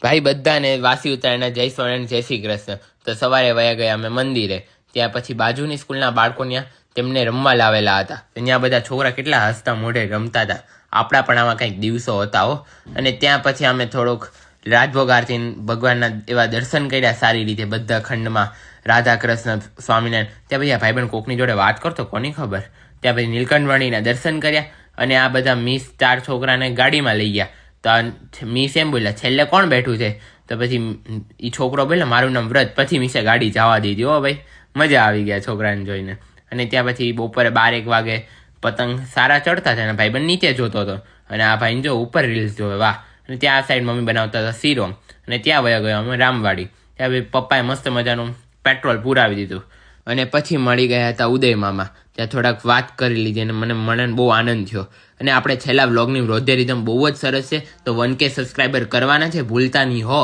ભાઈ બધાને વાસી ઉત્તરાયણના જય સ્વામિનારાયણ જય શ્રી કૃષ્ણ. તો સવારે વયા ગયા અમે મંદિરે. ત્યાં પછી બાજુની સ્કૂલના બાળકો ત્યાં તેમને રમવા લાવેલા હતા. ત્યાં બધા છોકરા કેટલા હસતા મોઢે રમતા હતા. આપણા પણ આમાં કંઈક દિવસો હતા હો. અને ત્યાં પછી અમે થોડુંક રાજભોગ આરતી ભગવાનના એવા દર્શન કર્યા સારી રીતે બધા ખંડમાં. રાધા કૃષ્ણ સ્વામિનારાયણ. ત્યાં પછી આ ભાઈબંધ કોકની જોડે વાત કરતો કોની ખબર. ત્યાં પછી નીલકંઠવાણીના દર્શન કર્યા અને આ બધા મિસ 4 છોકરાને ગાડીમાં લઈ ગયા. તો મિસ એમ બોલ્યા છેલ્લે કોણ બેઠું છે? તો પછી એ છોકરો બોલ્યો મારું નામ વ્રત. પછી મિસે ગાડી જવા દીધી. હો ભાઈ, મજા આવી ગયા છોકરાને જોઈને. અને ત્યાં પછી બપોરે 12-1 વાગે પતંગ સારા ચડતા હતા અને ભાઈબંધ નીચે જોતો હતો અને આ ભાઈને જો ઉપર રીલ્સ જોવે. વાહ. અને ત્યાં આ સાઈડ મમ્મી બનાવતા હતા શીરો અને ત્યાં વયા ગયો અમે રામવાડી. ત્યાં ભાઈ પપ્પાએ મસ્ત મજાનું પેટ્રોલ પુરાવી દીધું અને પછી મળી ગયા હતા ઉદય મામા. ત્યાં થોડાક વાત કરી લીધી અને મને બહુ આનંદ થયો. અને આપણે છેલ્લા વ્લોગની વૃદ્ધિ રીધમ બહુ જ સરસ છે. તો 1K સબસ્ક્રાઈબર કરવાના છે, ભૂલતા નહીં હો.